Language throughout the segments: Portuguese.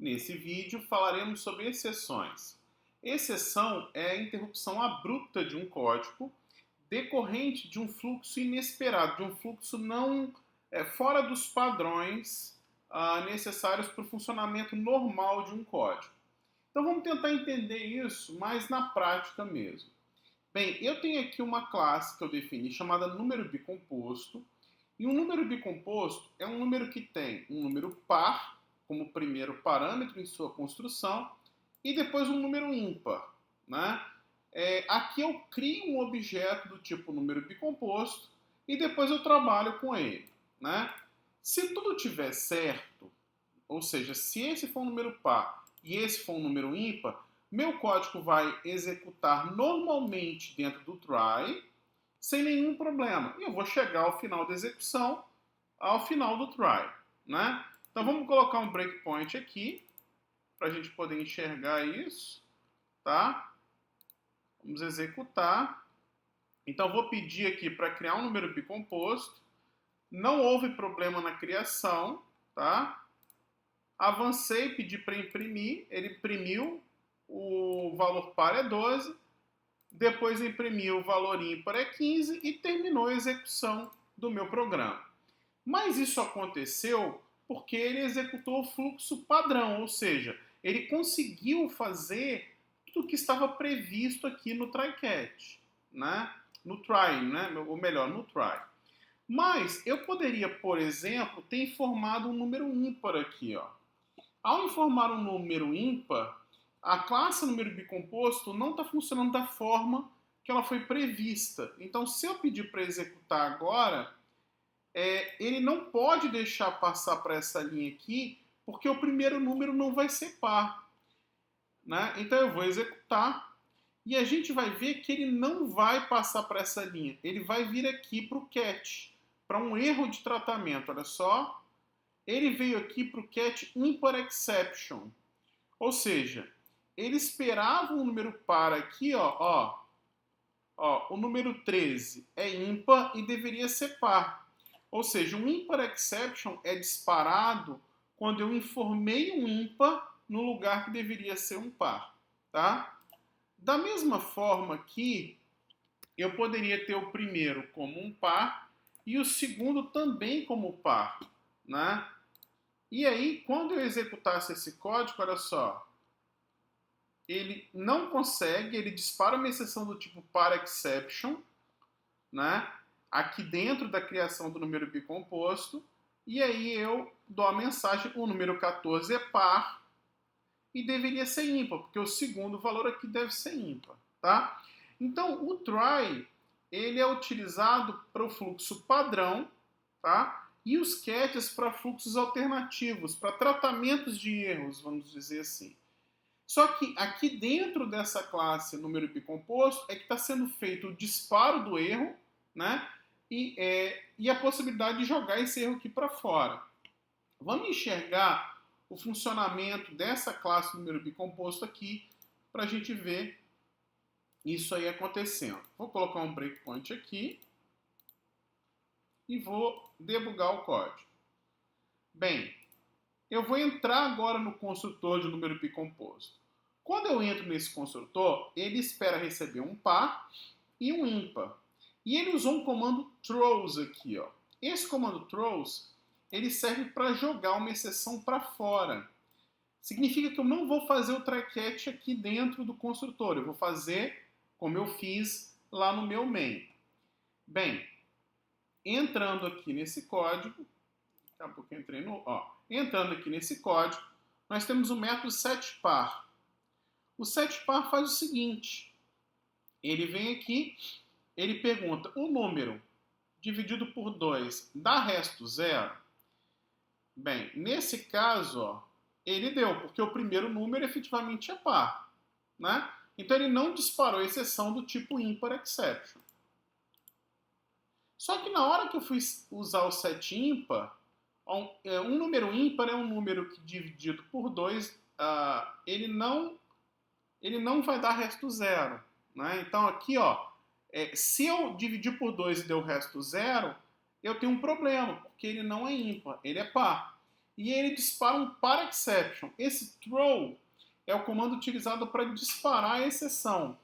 Nesse vídeo falaremos sobre exceções. Exceção é a interrupção abrupta de um código decorrente de um fluxo inesperado, de um fluxo não fora dos padrões necessários para o funcionamento normal de um código. Então vamos tentar entender isso mais na prática mesmo. Bem, eu tenho aqui uma classe que eu defini chamada número bicomposto, e um número bicomposto é um número que tem um número par como primeiro parâmetro em sua construção e depois um número ímpar, né? Aqui eu crio um objeto do tipo número bicomposto e depois eu trabalho com ele, né? Se tudo tiver certo, ou seja, se esse for um número par e esse for um número ímpar, meu código vai executar normalmente dentro do try, sem nenhum problema. E eu vou chegar ao final da execução, ao final do try, né? Então vamos colocar um breakpoint aqui, para a gente poder enxergar isso, tá? Vamos executar. Então vou pedir aqui para criar um número bicomposto. Não houve problema na criação, tá? Avancei, pedi para imprimir, ele imprimiu, o valor par é 12, depois imprimiu o valor ímpar é 15 e terminou a execução do meu programa. Mas isso aconteceu porque ele executou o fluxo padrão, ou seja, ele conseguiu fazer tudo o que estava previsto aqui no try-catch, né? No try, né? Ou melhor, no try. Mas eu poderia, por exemplo, ter informado um número ímpar aqui, ó. Ao informar um número ímpar, a classe número bicomposto não está funcionando da forma que ela foi prevista. Então, se eu pedir para executar agora, ele não pode deixar passar para essa linha aqui, porque o primeiro número não vai ser par, né? Então, eu vou executar e a gente vai ver que ele não vai passar para essa linha. Ele vai vir aqui para o catch, para um erro de tratamento. Olha só. Ele veio aqui para o catch impar exception. Ou seja, ele esperava um número par aqui, ó, o número 13 é ímpar e deveria ser par. Ou seja, um impar exception é disparado quando eu informei um ímpar no lugar que deveria ser um par, tá? Da mesma forma que eu poderia ter o primeiro como um par e o segundo também como par, né? E aí, quando eu executasse esse código, olha só, ele não consegue, ele dispara uma exceção do tipo par exception, né? Aqui dentro da criação do número bicomposto, e aí eu dou a mensagem, o número 14 é par e deveria ser ímpar, porque o segundo valor aqui deve ser ímpar, tá? Então, o try, ele é utilizado para o fluxo padrão, tá? E os catches para fluxos alternativos, para tratamentos de erros, vamos dizer assim. Só que aqui dentro dessa classe número bicomposto é que está sendo feito o disparo do erro, né? E a possibilidade de jogar esse erro aqui para fora. Vamos enxergar o funcionamento dessa classe número bicomposto aqui para a gente ver isso aí acontecendo. Vou colocar um breakpoint aqui e vou debugar o código. Bem, eu vou entrar agora no construtor de número bicomposto. Quando eu entro nesse construtor, ele espera receber um par e um ímpar. E ele usou um comando throws aqui, ó. Esse comando throws, ele serve para jogar uma exceção para fora. Significa que eu não vou fazer o try-catch aqui dentro do construtor. Eu vou fazer como eu fiz lá no meu main. Bem, entrando aqui nesse código, daqui a pouco eu entrei no... entrando aqui nesse código, nós temos o método setPar. O setPar faz o seguinte, ele vem aqui, ele pergunta, o número dividido por 2 dá resto zero? Bem, nesse caso, ó, ele deu, porque o primeiro número efetivamente é par, né? Então ele não disparou a exceção do tipo impar exception. Só que na hora que eu fui usar o set ímpar, um número ímpar é um número que dividido por 2, ele não vai dar resto zero, né? Então aqui, ó, se eu dividir por 2 e der o resto zero, eu tenho um problema, porque ele não é ímpar, ele é par. e ele dispara um para exception. Esse throw é o comando utilizado para disparar a exceção.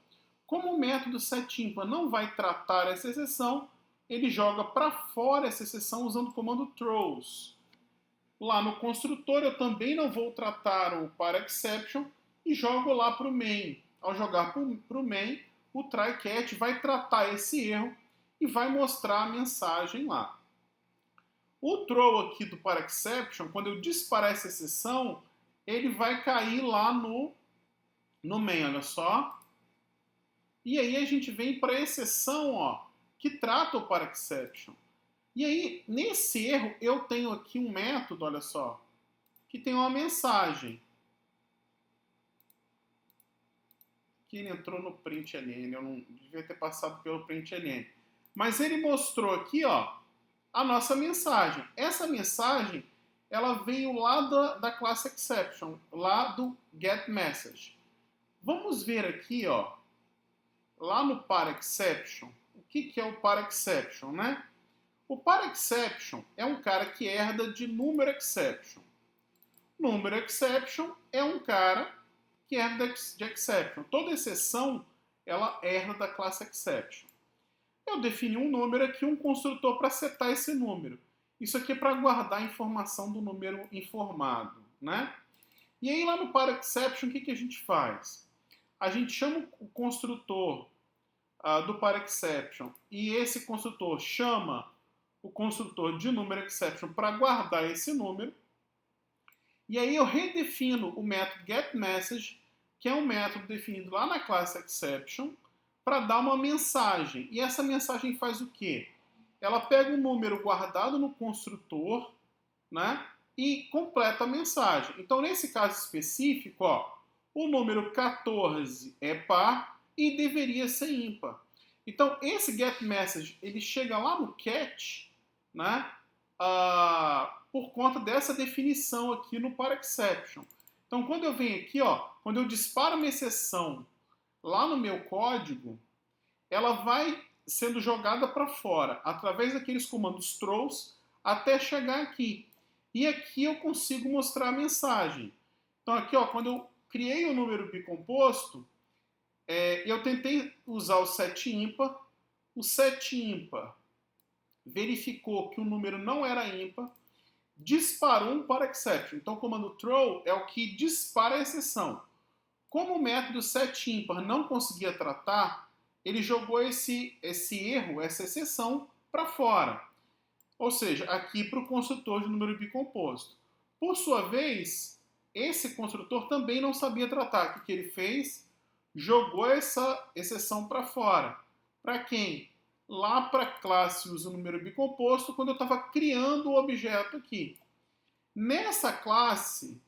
Como o método setImpa não vai tratar essa exceção, ele joga para fora essa exceção usando o comando throws. Lá no construtor eu também não vou tratar o para exception e jogo lá para o main. Ao jogar para o main, o try-catch vai tratar esse erro e vai mostrar a mensagem lá. O throw aqui do para exception, quando eu disparar essa exceção, ele vai cair lá no main, olha só. E aí a gente vem para a exceção, ó, que trata o para exception. E aí, nesse erro, eu tenho aqui um método, olha só, que tem uma mensagem. Que ele entrou no println, eu não devia ter passado pelo println. Mas ele mostrou aqui, ó, a nossa mensagem. Essa mensagem, ela veio lá da classe exception, lá do getMessage. Vamos ver aqui, ó, lá no para exception, o que é o para exception, né? O para exception é um cara que herda de número exception. Número exception é um cara que herda de exception. Toda exceção, ela herda da classe exception. Eu defini um número aqui, um construtor para setar esse número. Isso aqui é para guardar a informação do número informado, né? E aí lá no para exception, o que a gente faz? A gente chama o construtor do para exception e esse construtor chama o construtor de número exception para guardar esse número. E aí eu redefino o método getMessage, que é um método definido lá na classe exception, para dar uma mensagem. E essa mensagem faz o quê? Ela pega o número guardado no construtor, né, e completa a mensagem. Então, nesse caso específico, ó, o número 14 é par e deveria ser ímpar. Então, esse getMessage, ele chega lá no catch, né, por conta dessa definição aqui no para exception. Então, quando eu venho aqui, ó, quando eu disparo uma exceção lá no meu código, ela vai sendo jogada para fora, através daqueles comandos throws, até chegar aqui. E aqui eu consigo mostrar a mensagem. Então, aqui, ó, quando eu criei o número bicomposto, eu tentei usar o setImpa. O setImpa verificou que o número não era ímpar, disparou um para exception. Então, o comando throw é o que dispara a exceção. Como o método setImpar não conseguia tratar, ele jogou esse erro, essa exceção, para fora. Ou seja, aqui para o construtor de número bicomposto. Por sua vez, esse construtor também não sabia tratar. O que ele fez? Jogou essa exceção para fora. Para quem? Lá para a classe usa número bicomposto, quando eu estava criando o objeto aqui. Nessa classe,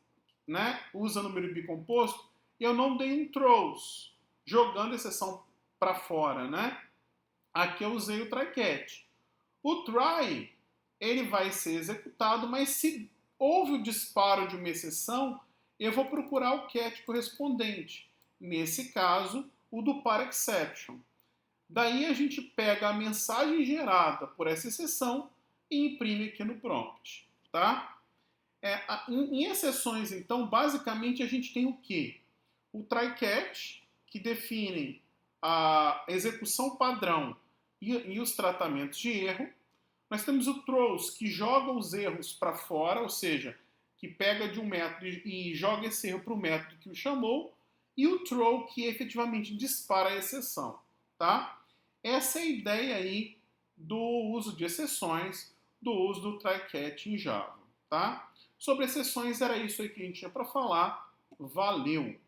né, usa número bicomposto, eu não dei um throws, jogando a exceção para fora, né? Aqui eu usei o try-catch. O try, ele vai ser executado, mas se houve o disparo de uma exceção, eu vou procurar o catch correspondente. Nesse caso, o do para exception. Daí a gente pega a mensagem gerada por essa exceção e imprime aqui no prompt, tá? Em exceções, então, basicamente a gente tem o quê? O try-catch, que define a execução padrão e os tratamentos de erro. Nós temos o throws, que joga os erros para fora, ou seja, que pega de um método e joga esse erro para o método que o chamou. E o throw, que efetivamente dispara a exceção, tá? Essa é a ideia aí do uso de exceções, do uso do try-catch em Java, tá? Sobre exceções era isso aí que a gente tinha para falar. Valeu!